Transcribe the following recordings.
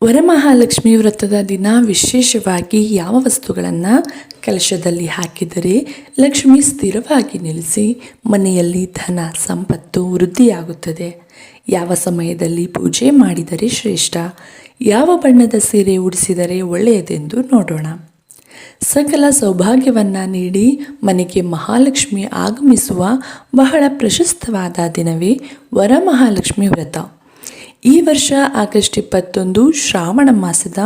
ವರಮಹಾಲಕ್ಷ್ಮಿ ವ್ರತದ ದಿನ ವಿಶೇಷವಾಗಿ ಯಾವ ವಸ್ತುಗಳನ್ನು ಕಲಶದಲ್ಲಿ ಹಾಕಿದರೆ ಲಕ್ಷ್ಮಿ ಸ್ಥಿರವಾಗಿ ನಿಲ್ಲಿಸಿ ಮನೆಯಲ್ಲಿ ಧನ ಸಂಪತ್ತು ವೃದ್ಧಿಯಾಗುತ್ತದೆ, ಯಾವ ಸಮಯದಲ್ಲಿ ಪೂಜೆ ಮಾಡಿದರೆ ಶ್ರೇಷ್ಠ, ಯಾವ ಬಣ್ಣದ ಸೀರೆ ಉಡಿಸಿದರೆ ಒಳ್ಳೆಯದೆಂದು ನೋಡೋಣ. ಸಕಲ ಸೌಭಾಗ್ಯವನ್ನು ನೀಡಿ ಮನೆಗೆ ಮಹಾಲಕ್ಷ್ಮಿ ಆಗಮಿಸುವ ಬಹಳ ಪ್ರಶಸ್ತವಾದ ದಿನವೇ ವರಮಹಾಲಕ್ಷ್ಮಿ ವ್ರತ. ಈ ವರ್ಷ ಆಗಸ್ಟ್ 21 ಶ್ರಾವಣ ಮಾಸದ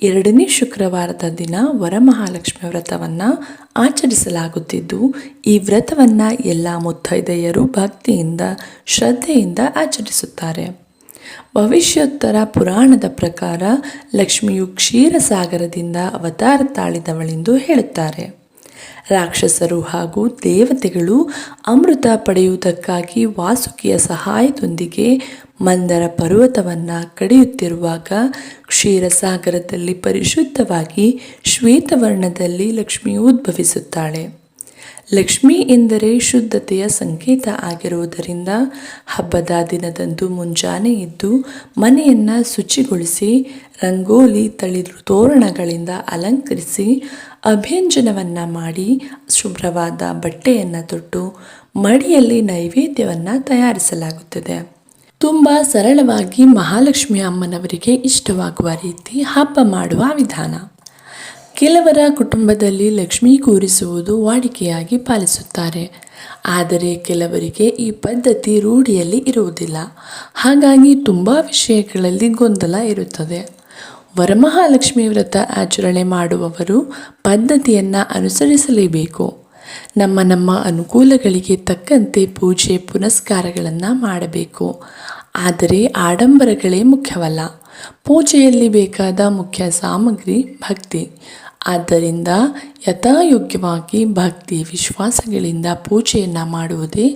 2ನೇ ಶುಕ್ರವಾರದ ದಿನ ವರಮಹಾಲಕ್ಷ್ಮಿ ವ್ರತವನ್ನು ಆಚರಿಸಲಾಗುತ್ತಿದ್ದು, ಈ ವ್ರತವನ್ನು ಎಲ್ಲ ಮುತ್ತೈದೆಯರು ಭಕ್ತಿಯಿಂದ ಶ್ರದ್ಧೆಯಿಂದ ಆಚರಿಸುತ್ತಾರೆ. ಭವಿಷ್ಯೋತ್ತರ ಪುರಾಣದ ಪ್ರಕಾರ ಲಕ್ಷ್ಮಿಯು ಕ್ಷೀರಸಾಗರದಿಂದ ಅವತಾರ ತಾಳಿದವಳೆಂದು ಹೇಳುತ್ತಾರೆ. ರಾಕ್ಷಸರು ಹಾಗೂ ದೇವತೆಗಳು ಅಮೃತ ಪಡೆಯುವುದಕ್ಕಾಗಿ ವಾಸುಕಿಯ ಸಹಾಯದೊಂದಿಗೆ ಮಂದರ ಪರ್ವತವನ್ನು ಕಡಿಯುತ್ತಿರುವಾಗ ಕ್ಷೀರಸಾಗರದಲ್ಲಿ ಪರಿಶುದ್ಧವಾಗಿ ಶ್ವೇತವರ್ಣದಲ್ಲಿ ಲಕ್ಷ್ಮಿಯು ಉದ್ಭವಿಸುತ್ತಾಳೆ. ಲಕ್ಷ್ಮಿ ಎಂದರೆ ಶುದ್ಧತೆಯ ಸಂಕೇತ ಆಗಿರುವುದರಿಂದ ಹಬ್ಬದ ದಿನದಂದು ಮುಂಜಾನೆ ಎದ್ದು ಮನೆಯನ್ನು ಶುಚಿಗೊಳಿಸಿ ರಂಗೋಲಿ ತಳಿರು ತೋರಣಗಳಿಂದ ಅಲಂಕರಿಸಿ ಅಭ್ಯಂಜನವನ್ನು ಮಾಡಿ ಶುಭ್ರವಾದ ಬಟ್ಟೆಯನ್ನು ತೊಟ್ಟು ಮಡಿಯಲ್ಲಿ ನೈವೇದ್ಯವನ್ನು ತಯಾರಿಸಲಾಗುತ್ತದೆ. ತುಂಬ ಸರಳವಾಗಿ ಮಹಾಲಕ್ಷ್ಮಿ ಅಮ್ಮನವರಿಗೆ ಇಷ್ಟವಾಗುವ ರೀತಿ ಹಬ್ಬ ಮಾಡುವ ವಿಧಾನ. ಕೆಲವರ ಕುಟುಂಬದಲ್ಲಿ ಲಕ್ಷ್ಮೀ ಕೂರಿಸುವುದು ವಾಡಿಕೆಯಾಗಿ ಪಾಲಿಸುತ್ತಾರೆ. ಆದರೆ ಕೆಲವರಿಗೆ ಈ ಪದ್ಧತಿ ರೂಢಿಯಲ್ಲಿ ಇರುವುದಿಲ್ಲ. ಹಾಗಾಗಿ ತುಂಬ ವಿಷಯಗಳಲ್ಲಿ ಗೊಂದಲ ಇರುತ್ತದೆ. ವರಮಹಾಲಕ್ಷ್ಮಿ ವ್ರತ ಆಚರಣೆ ಮಾಡುವವರು ಪದ್ಧತಿಯನ್ನು ಅನುಸರಿಸಲೇಬೇಕು. ನಮ್ಮ ಅನುಕೂಲಗಳಿಗೆ ತಕ್ಕಂತೆ ಪೂಜೆ ಪುನಸ್ಕಾರಗಳನ್ನು ಮಾಡಬೇಕು. ಆದರೆ ಆಡಂಬರಗಳೇ ಮುಖ್ಯವಲ್ಲ. ಪೂಜೆಯಲ್ಲಿ ಬೇಕಾದ ಮುಖ್ಯ ಸಾಮಗ್ರಿ ಭಕ್ತಿ. ಆದ್ದರಿಂದ ಯಥಾಯೋಗ್ಯವಾಗಿ ಭಕ್ತಿ ವಿಶ್ವಾಸಗಳಿಂದ ಪೂಜೆಯನ್ನು ಮಾಡುವುದೇ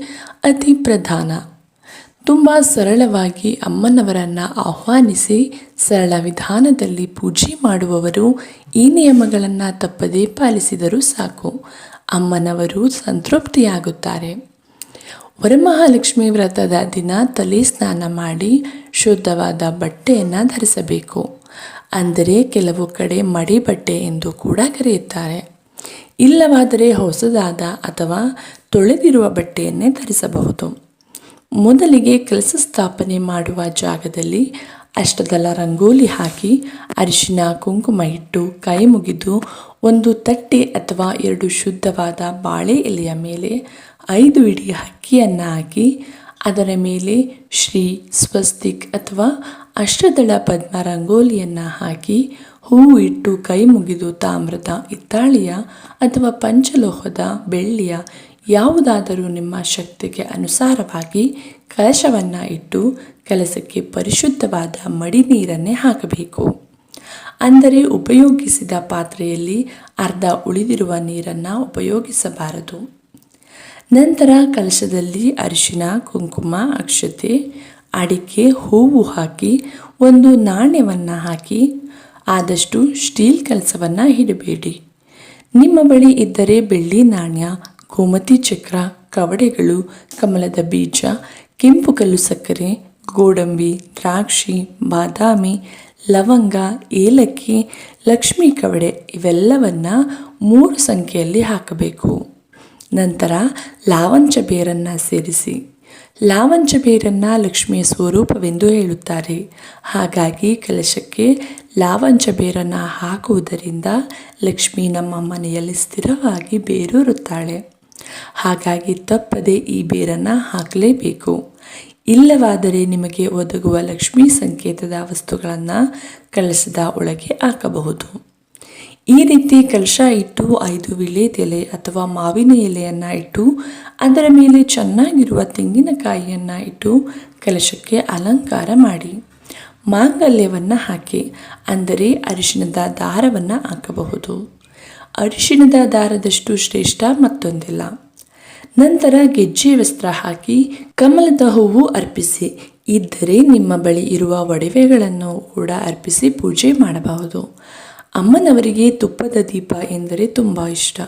ಅತಿ ಪ್ರಧಾನ. ತುಂಬ ಸರಳವಾಗಿ ಅಮ್ಮನವರನ್ನು ಆಹ್ವಾನಿಸಿ ಸರಳ ವಿಧಾನದಲ್ಲಿ ಪೂಜೆ ಮಾಡುವವರು ಈ ನಿಯಮಗಳನ್ನು ತಪ್ಪದೇ ಪಾಲಿಸಿದರೂ ಸಾಕು, ಅಮ್ಮನವರು ಸಂತೃಪ್ತಿಯಾಗುತ್ತಾರೆ. ವರಮಹಾಲಕ್ಷ್ಮಿ ವ್ರತದ ದಿನ ತಲೆ ಸ್ನಾನ ಮಾಡಿ ಶುದ್ಧವಾದ ಬಟ್ಟೆಯನ್ನು ಧರಿಸಬೇಕು. ಅಂದರೆ ಕೆಲವು ಕಡೆ ಮಡಿ ಬಟ್ಟೆ ಎಂದು ಕೂಡ ಕರೆಯುತ್ತಾರೆ. ಇಲ್ಲವಾದರೆ ಹೊಸದಾದ ಅಥವಾ ತೊಳೆದಿರುವ ಬಟ್ಟೆಯನ್ನೇ ಧರಿಸಬಹುದು. ಮೊದಲಿಗೆ ಕಲಶ ಸ್ಥಾಪನೆ ಮಾಡುವ ಜಾಗದಲ್ಲಿ ಅಷ್ಟದಳ ರಂಗೋಲಿ ಹಾಕಿ ಅರಿಶಿನ ಕುಂಕುಮ ಇಟ್ಟು ಕೈ ಮುಗಿದು ಒಂದು ತಟ್ಟೆ ಅಥವಾ 2 ಶುದ್ಧವಾದ ಬಾಳೆ ಎಲೆಯ ಮೇಲೆ 5 ಇಡಿ ಅಕ್ಕಿಯನ್ನು ಹಾಕಿ ಅದರ ಮೇಲೆ ಶ್ರೀ ಸ್ವಸ್ತಿಕ್ ಅಥವಾ ಅಷ್ಟದಳ ಪದ್ಮ ರಂಗೋಲಿಯನ್ನು ಹಾಕಿ ಹೂವು ಇಟ್ಟು ಕೈ ಮುಗಿದು ತಾಮ್ರದ ಹಿತ್ತಾಳೆಯ ಅಥವಾ ಪಂಚಲೋಹದ ಬೆಳ್ಳಿಯ ಯಾವುದಾದರೂ ನಿಮ್ಮ ಶಕ್ತಿಗೆ ಅನುಸಾರವಾಗಿ ಕಲಶವನ್ನು ಇಟ್ಟು ಕಲಶಕ್ಕೆ ಪರಿಶುದ್ಧವಾದ ಮಡಿ ನೀರನ್ನೇ ಹಾಕಬೇಕು. ಅಂದರೆ ಉಪಯೋಗಿಸಿದ ಪಾತ್ರೆಯಲ್ಲಿ ಅರ್ಧ ಉಳಿದಿರುವ ನೀರನ್ನು ಉಪಯೋಗಿಸಬಾರದು. ನಂತರ ಕಲಶದಲ್ಲಿ ಅರಿಶಿನ ಕುಂಕುಮ ಅಕ್ಷತೆ ಅಡಿಕೆ ಹೂವು ಹಾಕಿ ಒಂದು ನಾಣ್ಯವನ್ನು ಹಾಕಿ, ಆದಷ್ಟು ಸ್ಟೀಲ್ ಕಲಶವನ್ನು ಇಡಬೇಡಿ. ನಿಮ್ಮ ಬಳಿ ಇದ್ದರೆ ಬೆಳ್ಳಿ ನಾಣ್ಯ, ಗೋಮತಿ ಚಕ್ರ, ಕವಡೆಗಳು, ಕಮಲದ ಬೀಜ, ಕೆಂಪು ಕಲ್ಲು ಸಕ್ಕರೆ, ಗೋಡಂಬಿ, ದ್ರಾಕ್ಷಿ, ಬಾದಾಮಿ, ಲವಂಗ, ಏಲಕ್ಕಿ, ಲಕ್ಷ್ಮೀ ಕವಡೆ ಇವೆಲ್ಲವನ್ನು 3 ಸಂಖ್ಯೆಯಲ್ಲಿ ಹಾಕಬೇಕು. ನಂತರ ಲಾವಂಚ ಬೇರನ್ನು ಸೇರಿಸಿ. ಲಾವಂಚ ಬೇರನ್ನು ಲಕ್ಷ್ಮಿಯ ಸ್ವರೂಪವೆಂದು ಹೇಳುತ್ತಾರೆ. ಹಾಗಾಗಿ ಕಲಶಕ್ಕೆ ಲಾವಂಚ ಬೇರನ್ನು ಹಾಕುವುದರಿಂದ ಲಕ್ಷ್ಮಿ ನಮ್ಮ ಮನೆಯಲ್ಲಿ ಸ್ಥಿರವಾಗಿ ಬೇರೂರುತ್ತಾಳೆ. ಹಾಗಾಗಿ ತಪ್ಪದೆ ಈ ಬೇರನ್ನು ಹಾಕಲೇಬೇಕು. ಇಲ್ಲವಾದರೆ ನಿಮಗೆ ಒದಗುವ ಲಕ್ಷ್ಮೀ ಸಂಕೇತದ ವಸ್ತುಗಳನ್ನು ಕಲಶದ ಒಳಗೆ ಹಾಕಬಹುದು. ಈ ರೀತಿ ಕಲಶ ಇಟ್ಟು 5 ವೀಳ್ಯದೆಲೆ ಅಥವಾ ಮಾವಿನ ಎಲೆಯನ್ನು ಇಟ್ಟು ಅದರ ಮೇಲೆ ಚೆನ್ನಾಗಿರುವ ತೆಂಗಿನಕಾಯಿಯನ್ನು ಇಟ್ಟು ಕಲಶಕ್ಕೆ ಅಲಂಕಾರ ಮಾಡಿ ಮಾಂಗಲ್ಯವನ್ನು ಹಾಕಿ, ಅಂದರೆ ಅರಿಶಿಣದ ದಾರವನ್ನು ಹಾಕಬಹುದು. ಅರಿಶಿಣದ ದಾರದಷ್ಟು ಶ್ರೇಷ್ಠ ಮತ್ತೊಂದಿಲ್ಲ. ನಂತರ ಗೆಜ್ಜೆ ವಸ್ತ್ರ ಹಾಕಿ ಕಮಲದ ಹೂವು ಅರ್ಪಿಸಿ. ಇದ್ದರೆ ನಿಮ್ಮ ಬಳಿ ಇರುವ ಒಡವೆಗಳನ್ನು ಕೂಡ ಅರ್ಪಿಸಿ ಪೂಜೆ ಮಾಡಬಹುದು. ಅಮ್ಮನವರಿಗೆ ತುಪ್ಪದ ದೀಪ ಎಂದರೆ ತುಂಬ ಇಷ್ಟ.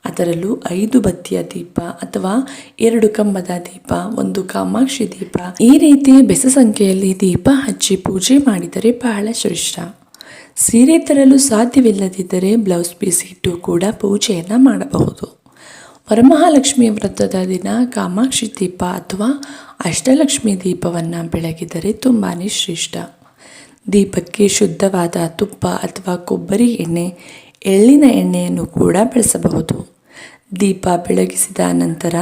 ಅದರಲ್ಲೂ 5 ಬತ್ತಿಯ ದೀಪ ಅಥವಾ 2 ಕಂಬದ ದೀಪ, 1 ಕಾಮಾಕ್ಷಿ ದೀಪ, ಈ ರೀತಿ ಬೆಸ ಸಂಖ್ಯೆಯಲ್ಲಿ ದೀಪ ಹಚ್ಚಿ ಪೂಜೆ ಮಾಡಿದರೆ ಬಹಳ ಶ್ರೇಷ್ಠ. ಸೀರೆ ತರಲು ಸಾಧ್ಯವಿಲ್ಲದಿದ್ದರೆ ಬ್ಲೌಸ್ ಪೀಸ್ ಇಟ್ಟು ಕೂಡ ಪೂಜೆಯನ್ನು ಮಾಡಬಹುದು. ವರಮಹಾಲಕ್ಷ್ಮಿ ವ್ರತದ ದಿನ ಕಾಮಾಕ್ಷಿ ದೀಪ ಅಥವಾ ಅಷ್ಟಲಕ್ಷ್ಮಿ ದೀಪವನ್ನು ಬೆಳಗಿದರೆ ತುಂಬಾ ಶ್ರೇಷ್ಠ. ದೀಪಕ್ಕೆ ಶುದ್ಧವಾದ ತುಪ್ಪ ಅಥವಾ ಕೊಬ್ಬರಿ ಎಣ್ಣೆ, ಎಳ್ಳಿನ ಎಣ್ಣೆಯನ್ನು ಕೂಡ ಬಳಸಬಹುದು. ದೀಪ ಬೆಳಗಿಸಿದ ನಂತರ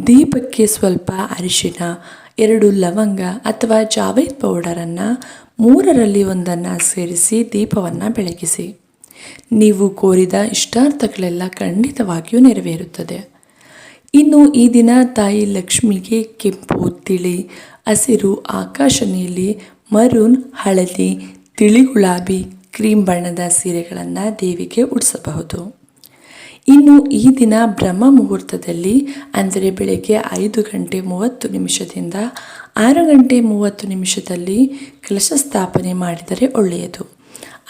ದೀಪಕ್ಕೆ ಸ್ವಲ್ಪ ಅರಿಶಿನ, 2 ಲವಂಗ ಅಥವಾ ಜಾವೇದ್ ಪೌಡರನ್ನು 3ರಲ್ಲಿ 1 ಸೇರಿಸಿ ದೀಪವನ್ನು ಬೆಳಗಿಸಿ. ನೀವು ಕೋರಿದ ಇಷ್ಟಾರ್ಥಗಳೆಲ್ಲ ಖಂಡಿತವಾಗಿಯೂ ನೆರವೇರುತ್ತದೆ. ಇನ್ನು ಈ ದಿನ ತಾಯಿ ಲಕ್ಷ್ಮಿಗೆ ಕೆಂಪು, ತಿಳಿ, ಹಸಿರು, ಆಕಾಶ ನೀಲಿ, ಮರೂನ್, ಹಳದಿ, ತಿಳಿ ಗುಲಾಬಿ, ಕ್ರೀಮ್ ಬಣ್ಣದ ಸೀರೆಗಳನ್ನು ದೇವಿಗೆ ಉಡಿಸಬಹುದು. ಇನ್ನು ಈ ದಿನ ಬ್ರಹ್ಮ ಮುಹೂರ್ತದಲ್ಲಿ ಅಂದರೆ ಬೆಳಗ್ಗೆ 5 ಗಂಟೆ 30 ನಿಮಿಷದಿಂದ 6 ಗಂಟೆ 30 ನಿಮಿಷದಲ್ಲಿ ಕಲಶ ಸ್ಥಾಪನೆ ಮಾಡಿದರೆ ಒಳ್ಳೆಯದು.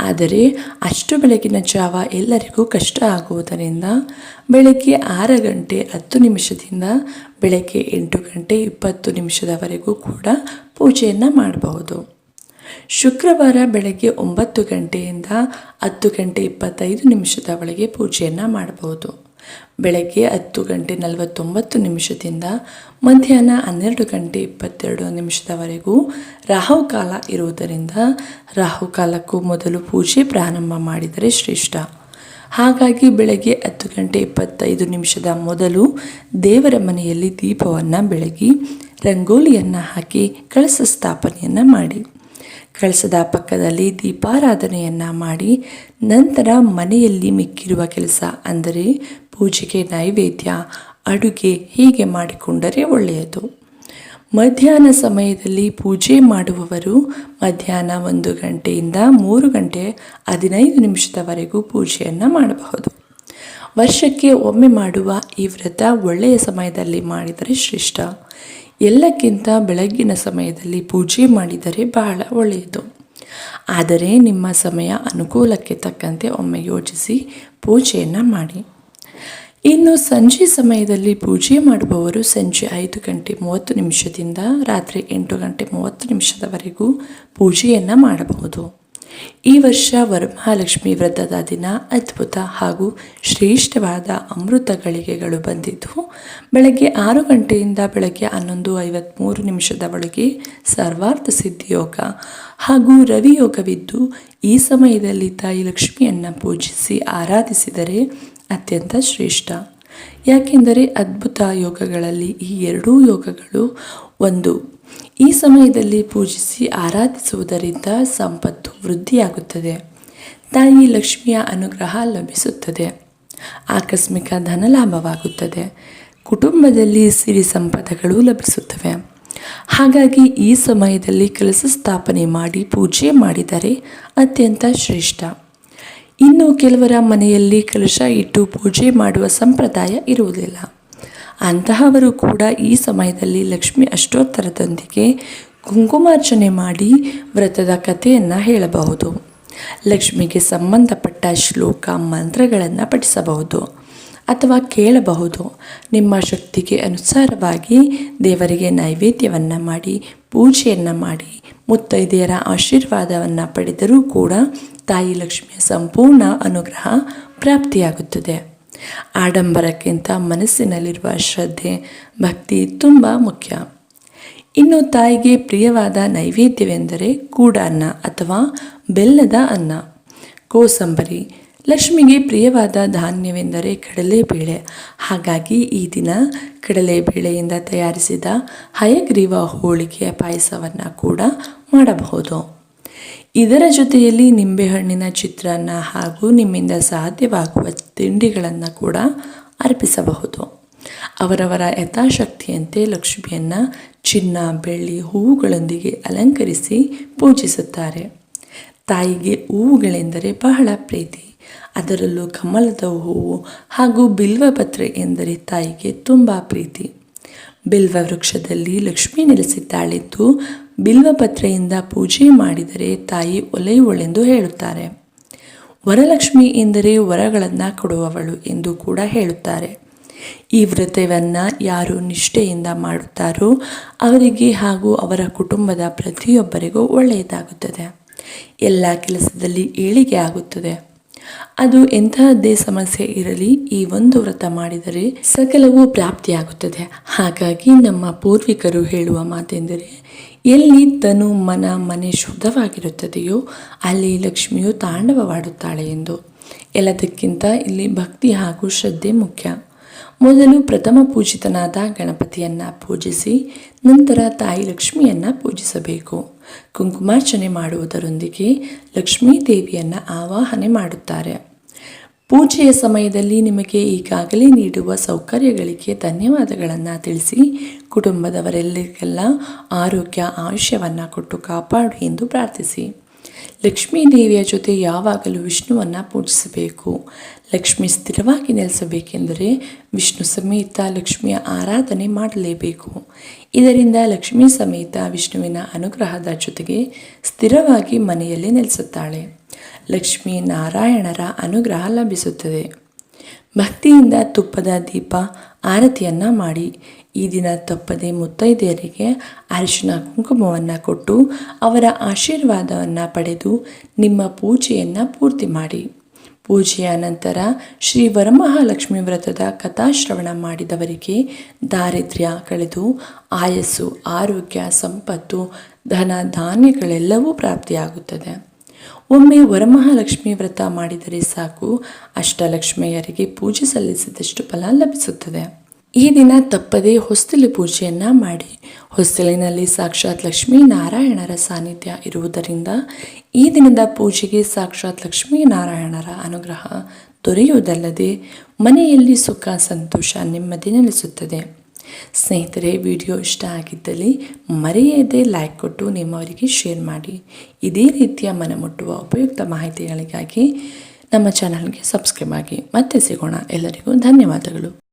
ಆದರೆ ಅಷ್ಟು ಬೆಳಗಿನ ಜಾವ ಎಲ್ಲರಿಗೂ ಕಷ್ಟ ಆಗುವುದರಿಂದ ಬೆಳಗ್ಗೆ 6 ಗಂಟೆ 10 ನಿಮಿಷದಿಂದ ಬೆಳಗ್ಗೆ 8 ಗಂಟೆ 20 ನಿಮಿಷದವರೆಗೂ ಕೂಡ ಪೂಜೆಯನ್ನು ಮಾಡಬಹುದು. ಶುಕ್ರವಾರ ಬೆಳಗ್ಗೆ 9 ಗಂಟೆಯಿಂದ 10 ಗಂಟೆ 25 ನಿಮಿಷದ ಒಳಗೆ ಪೂಜೆಯನ್ನು ಮಾಡಬಹುದು. ಬೆಳಗ್ಗೆ 10 ಗಂಟೆ 49 ನಿಮಿಷದಿಂದ ಮಧ್ಯಾಹ್ನ 12 ಗಂಟೆ 22 ನಿಮಿಷದವರೆಗೂ ರಾಹುಕಾಲ ಇರುವುದರಿಂದ ರಾಹುಕಾಲಕ್ಕೂ ಮೊದಲು ಪೂಜೆ ಪ್ರಾರಂಭ ಮಾಡಿದರೆ ಶ್ರೇಷ್ಠ. ಹಾಗಾಗಿ ಬೆಳಗ್ಗೆ 10 ಗಂಟೆ 25 ನಿಮಿಷದ ಮೊದಲು ದೇವರ ಮನೆಯಲ್ಲಿ ದೀಪವನ್ನು ಬೆಳಗಿ ರಂಗೋಲಿಯನ್ನು ಹಾಕಿ ಕಳಸ ಸ್ಥಾಪನೆಯನ್ನು ಮಾಡಿ. ಕಳಸದ ಪಕ್ಕದಲ್ಲಿ ದೀಪಾರಾಧನೆಯನ್ನು ಮಾಡಿ ನಂತರ ಮನೆಯಲ್ಲಿ ಮಿಕ್ಕಿರುವ ಕೆಲಸ ಅಂದರೆ ಪೂಜೆಗೆ ನೈವೇದ್ಯ, ಅಡುಗೆ ಹೀಗೆ ಮಾಡಿಕೊಂಡರೆ ಒಳ್ಳೆಯದು. ಮಧ್ಯಾಹ್ನ ಸಮಯದಲ್ಲಿ ಪೂಜೆ ಮಾಡುವವರು ಮಧ್ಯಾಹ್ನ 1 ಗಂಟೆಯಿಂದ 3 ಗಂಟೆ 15 ನಿಮಿಷದವರೆಗೂ ಪೂಜೆಯನ್ನು ಮಾಡಬಹುದು. ವರ್ಷಕ್ಕೆ ಒಮ್ಮೆ ಮಾಡುವ ಈ ವ್ರತ ಒಳ್ಳೆಯ ಸಮಯದಲ್ಲಿ ಮಾಡಿದರೆ ಶ್ರೇಷ್ಠ. ಎಲ್ಲಕ್ಕಿಂತ ಬೆಳಗ್ಗಿನ ಸಮಯದಲ್ಲಿ ಪೂಜೆ ಮಾಡಿದರೆ ಬಹಳ ಒಳ್ಳೆಯದು. ಆದರೆ ನಿಮ್ಮ ಸಮಯ ಅನುಕೂಲಕ್ಕೆ ತಕ್ಕಂತೆ ಒಮ್ಮೆ ಯೋಚಿಸಿ ಪೂಜೆಯನ್ನು ಮಾಡಿ. ಇನ್ನು ಸಂಜೆ ಸಮಯದಲ್ಲಿ ಪೂಜೆ ಮಾಡುವವರು ಸಂಜೆ 5 ಗಂಟೆ 30 ನಿಮಿಷದಿಂದ ರಾತ್ರಿ 8 ಗಂಟೆ 30 ನಿಮಿಷದವರೆಗೂ ಪೂಜೆಯನ್ನು ಮಾಡಬಹುದು. ಈ ವರ್ಷ ವರಮಹಾಲಕ್ಷ್ಮಿ ವ್ರತದ ದಿನ ಅದ್ಭುತ ಹಾಗೂ ಶ್ರೇಷ್ಠವಾದ ಅಮೃತ ಗಳಿಗೆಗಳು ಬಂದಿದ್ದು ಬೆಳಗ್ಗೆ 6 ಗಂಟೆಯಿಂದ ಬೆಳಗ್ಗೆ 11:53 ನಿಮಿಷದ ಒಳಗೆ ಸರ್ವಾರ್ಥ ಸಿದ್ಧಿಯೋಗ ಹಾಗೂ ರವಿಯೋಗವಿದ್ದು ಈ ಸಮಯದಲ್ಲಿ ತಾಯಿ ಲಕ್ಷ್ಮಿಯನ್ನು ಪೂಜಿಸಿ ಆರಾಧಿಸಿದರೆ ಅತ್ಯಂತ ಶ್ರೇಷ್ಠ. ಯಾಕೆಂದರೆ ಅದ್ಭುತ ಯೋಗಗಳಲ್ಲಿ ಈ 2 ಯೋಗಗಳು ಒಂದು. ಈ ಸಮಯದಲ್ಲಿ ಪೂಜಿಸಿ ಆರಾಧಿಸುವುದರಿಂದ ಸಂಪತ್ತು ವೃದ್ಧಿಯಾಗುತ್ತದೆ, ತಾಯಿ ಲಕ್ಷ್ಮಿಯ ಅನುಗ್ರಹ ಲಭಿಸುತ್ತದೆ, ಆಕಸ್ಮಿಕ ಧನಲಾಭವಾಗುತ್ತದೆ, ಕುಟುಂಬದಲ್ಲಿ ಸಿರಿ ಸಂಪದಗಳು ಲಭಿಸುತ್ತವೆ. ಹಾಗಾಗಿ ಈ ಸಮಯದಲ್ಲಿ ಕಲಶ ಸ್ಥಾಪನೆ ಮಾಡಿ ಪೂಜೆ ಮಾಡಿದರೆ ಅತ್ಯಂತ ಶ್ರೇಷ್ಠ. ಇನ್ನು ಕೆಲವರ ಮನೆಯಲ್ಲಿ ಕಲಶ ಇಟ್ಟು ಪೂಜೆ ಮಾಡುವ ಸಂಪ್ರದಾಯ ಇರುವುದಿಲ್ಲ. ಅಂತಹವರು ಕೂಡ ಈ ಸಮಯದಲ್ಲಿ ಲಕ್ಷ್ಮಿ ಅಷ್ಟೋತ್ತರದೊಂದಿಗೆ ಕುಂಕುಮಾರ್ಚನೆ ಮಾಡಿ ವ್ರತದ ಕಥೆಯನ್ನು ಹೇಳಬಹುದು. ಲಕ್ಷ್ಮಿಗೆ ಸಂಬಂಧಪಟ್ಟ ಶ್ಲೋಕ ಮಂತ್ರಗಳನ್ನು ಪಠಿಸಬಹುದು ಅಥವಾ ಕೇಳಬಹುದು. ನಿಮ್ಮ ಶಕ್ತಿಗೆ ಅನುಸಾರವಾಗಿ ದೇವರಿಗೆ ನೈವೇದ್ಯವನ್ನು ಮಾಡಿ ಪೂಜೆಯನ್ನು ಮಾಡಿ ಮುತ್ತೈದೆಯರ ಆಶೀರ್ವಾದವನ್ನು ಪಡೆದರೂ ಕೂಡ ತಾಯಿ ಲಕ್ಷ್ಮಿಯ ಸಂಪೂರ್ಣ ಅನುಗ್ರಹ ಪ್ರಾಪ್ತಿಯಾಗುತ್ತದೆ. ಆಡಂಬರಕ್ಕಿಂತ ಮನಸ್ಸಿನಲ್ಲಿರುವ ಶ್ರದ್ಧೆ, ಭಕ್ತಿ ತುಂಬ ಮುಖ್ಯ. ಇನ್ನು ತಾಯಿಗೆ ಪ್ರಿಯವಾದ ನೈವೇದ್ಯವೆಂದರೆ ಕೂಡಾನ್ನ ಅಥವಾ ಬೆಲ್ಲದ ಅನ್ನ, ಕೋಸಂಬರಿ. ಲಕ್ಷ್ಮಿಗೆ ಪ್ರಿಯವಾದ ಧಾನ್ಯವೆಂದರೆ ಕಡಲೆಬೇಳೆ. ಹಾಗಾಗಿ ಈ ದಿನ ಕಡಲೆಬೇಳೆಯಿಂದ ತಯಾರಿಸಿದ ಹಯಗ್ರೀವ ಹೋಳಿಗೆಯ ಪಾಯಸವನ್ನು ಕೂಡ ಮಾಡಬಹುದು. ಇದರ ಜೊತೆಯಲ್ಲಿ ನಿಂಬೆಹಣ್ಣಿನ ಚಿತ್ರಾನ್ನ ಹಾಗೂ ನಿಮ್ಮಿಂದ ಸಾಧ್ಯವಾಗುವ ತಿಂಡಿಗಳನ್ನು ಕೂಡ ಅರ್ಪಿಸಬಹುದು. ಅವರವರ ಯಥಾಶಕ್ತಿಯಂತೆ ಲಕ್ಷ್ಮಿಯನ್ನು ಚಿನ್ನ, ಬೆಳ್ಳಿ, ಹೂವುಗಳೊಂದಿಗೆ ಅಲಂಕರಿಸಿ ಪೂಜಿಸುತ್ತಾರೆ. ತಾಯಿಗೆ ಹೂವುಗಳೆಂದರೆ ಬಹಳ ಪ್ರೀತಿ. ಅದರಲ್ಲೂ ಕಮಲದ ಹೂವು ಹಾಗೂ ಬಿಲ್ವಪತ್ರೆ ಎಂದರೆ ತಾಯಿಗೆ ತುಂಬ ಪ್ರೀತಿ. ಬಿಲ್ವ ವೃಕ್ಷದಲ್ಲಿ ಲಕ್ಷ್ಮಿ ನೆಲೆಸಿದ್ದಾಳೆಂದು ಬಿಲ್ವಪತ್ರೆಯಿಂದ ಪೂಜೆ ಮಾಡಿದರೆ ತಾಯಿ ಒಲೆಯುವಳೆಂದು ಹೇಳುತ್ತಾರೆ. ವರಲಕ್ಷ್ಮಿ ಎಂದರೆ ವರಗಳನ್ನು ಕೊಡುವವಳು ಎಂದು ಕೂಡ ಹೇಳುತ್ತಾರೆ. ಈ ವ್ರತವನ್ನು ಯಾರು ನಿಷ್ಠೆಯಿಂದ ಮಾಡುತ್ತಾರೋ ಅವರಿಗೆ ಹಾಗೂ ಅವರ ಕುಟುಂಬದ ಪ್ರತಿಯೊಬ್ಬರಿಗೂ ಒಳ್ಳೆಯದಾಗುತ್ತದೆ. ಎಲ್ಲ ಕೆಲಸದಲ್ಲಿ ಏಳಿಗೆ ಆಗುತ್ತದೆ. ಅದು ಎಂತಹದ್ದೇ ಸಮಸ್ಯೆ ಇರಲಿ, ಈ ಒಂದು ವ್ರತ ಮಾಡಿದರೆ ಸಕಲವೂ ಪ್ರಾಪ್ತಿಯಾಗುತ್ತದೆ. ಹಾಗಾಗಿ ನಮ್ಮ ಪೂರ್ವಿಕರು ಹೇಳುವ ಮಾತೆಂದರೆ, ಎಲ್ಲಿ ತನು ಮನ ಮನೆ ಶುದ್ಧವಾಗಿರುತ್ತದೆಯೋ ಅಲ್ಲಿ ಲಕ್ಷ್ಮಿಯು ತಾಂಡವವಾಡುತ್ತಾಳೆ ಎಂದು. ಎಲ್ಲದಕ್ಕಿಂತ ಇಲ್ಲಿ ಭಕ್ತಿ ಹಾಗೂ ಶ್ರದ್ಧೆ ಮುಖ್ಯ. ಮೊದಲು ಪ್ರಥಮ ಪೂಜಿತನಾದ ಗಣಪತಿಯನ್ನು ಪೂಜಿಸಿ ನಂತರ ತಾಯಿ ಲಕ್ಷ್ಮಿಯನ್ನು ಪೂಜಿಸಬೇಕು. ಕುಂಕುಮಾರ್ಚನೆ ಮಾಡುವುದರೊಂದಿಗೆ ಲಕ್ಷ್ಮೀ ದೇವಿಯನ್ನು ಆವಾಹನೆ ಮಾಡುತ್ತಾರೆ. ಪೂಜೆಯ ಸಮಯದಲ್ಲಿ ನಿಮಗೆ ಈಗಾಗಲೇ ನೀಡುವ ಸೌಕರ್ಯಗಳಿಗೆ ಧನ್ಯವಾದಗಳನ್ನು ತಿಳಿಸಿ ಕುಟುಂಬದವರೆಲ್ಲರಿಗೆಲ್ಲ ಆರೋಗ್ಯ ಆಯುಷ್ಯವನ್ನು ಕೊಟ್ಟು ಕಾಪಾಡು ಎಂದು ಪ್ರಾರ್ಥಿಸಿ. ಲಕ್ಷ್ಮೀ ದೇವಿಯ ಜೊತೆ ಯಾವಾಗಲೂ ವಿಷ್ಣುವನ್ನು ಪೂಜಿಸಬೇಕು. ಲಕ್ಷ್ಮಿ ಸ್ಥಿರವಾಗಿ ನೆಲೆಸಬೇಕೆಂದರೆ ವಿಷ್ಣು ಸಮೇತ ಲಕ್ಷ್ಮಿಯ ಆರಾಧನೆ ಮಾಡಲೇಬೇಕು. ಇದರಿಂದ ಲಕ್ಷ್ಮೀ ಸಮೇತ ವಿಷ್ಣುವಿನ ಅನುಗ್ರಹದ ಜೊತೆಗೆ ಸ್ಥಿರವಾಗಿ ಮನೆಯಲ್ಲಿ ನೆಲೆಸುತ್ತಾಳೆ. ಲಕ್ಷ್ಮೀ ನಾರಾಯಣರ ಅನುಗ್ರಹ ಲಭಿಸುತ್ತದೆ. ಭಕ್ತಿಯಿಂದ ತುಪ್ಪದ ದೀಪ ಆರತಿಯನ್ನು ಮಾಡಿ ಈ ದಿನ ತಪ್ಪದೆ ಮುತ್ತೈದೆಯರಿಗೆ ಅರಿಶಿನ ಕುಂಕುಮವನ್ನು ಕೊಟ್ಟು ಅವರ ಆಶೀರ್ವಾದವನ್ನು ಪಡೆದು ನಿಮ್ಮ ಪೂಜೆಯನ್ನು ಪೂರ್ತಿ ಮಾಡಿ. ಪೂಜೆಯ ನಂತರ ಶ್ರೀ ವರಮಹಾಲಕ್ಷ್ಮಿ ವ್ರತದ ಕಥಾಶ್ರವಣ ಮಾಡಿದವರಿಗೆ ದಾರಿದ್ರ್ಯ ಕಳೆದು ಆಯಸ್ಸು, ಆರೋಗ್ಯ, ಸಂಪತ್ತು, ಧನ ಧಾನ್ಯಗಳೆಲ್ಲವೂ ಪ್ರಾಪ್ತಿಯಾಗುತ್ತದೆ. ಒಮ್ಮೆ ವರಮಹಾಲಕ್ಷ್ಮಿ ವ್ರತ ಮಾಡಿದರೆ ಸಾಕು, ಅಷ್ಟಲಕ್ಷ್ಮಿಯರಿಗೆ ಪೂಜೆ ಸಲ್ಲಿಸಿದಷ್ಟು ಫಲ ಲಭಿಸುತ್ತದೆ. ಈ ದಿನ ತಪ್ಪದೇ ಹೊಸ್ತಿಲು ಪೂಜೆಯನ್ನು ಮಾಡಿ. ಹೊಸ್ತಿಲಿನಲ್ಲಿ ಸಾಕ್ಷಾತ್ ಲಕ್ಷ್ಮೀ ನಾರಾಯಣರ ಸಾನ್ನಿಧ್ಯ ಇರುವುದರಿಂದ ಈ ದಿನದ ಪೂಜೆಗೆ ಸಾಕ್ಷಾತ್ ಲಕ್ಷ್ಮೀ ನಾರಾಯಣರ ಅನುಗ್ರಹ ದೊರೆಯುವುದಲ್ಲದೆ ಮನೆಯಲ್ಲಿ ಸುಖ, ಸಂತೋಷ, ನೆಮ್ಮದಿ ನೆಲೆಸುತ್ತದೆ. ಸ್ನೇಹಿತರೆ, ವಿಡಿಯೋ ಇಷ್ಟ ಆಗಿದ್ದಲ್ಲಿ ಮರೆಯದೆ ಲೈಕ್ ಕೊಟ್ಟು ನಿಮ್ಮವರಿಗೆ ಶೇರ್ ಮಾಡಿ. ಇದೇ ರೀತಿಯ ಮನಮುಟ್ಟುವ ಉಪಯುಕ್ತ ಮಾಹಿತಿಗಳಿಗಾಗಿ ನಮ್ಮ ಚಾನಲ್ಗೆ ಸಬ್ಸ್ಕ್ರೈಬ್ ಆಗಿ. ಮತ್ತೆ ಸಿಗೋಣ. ಎಲ್ಲರಿಗೂ ಧನ್ಯವಾದಗಳು.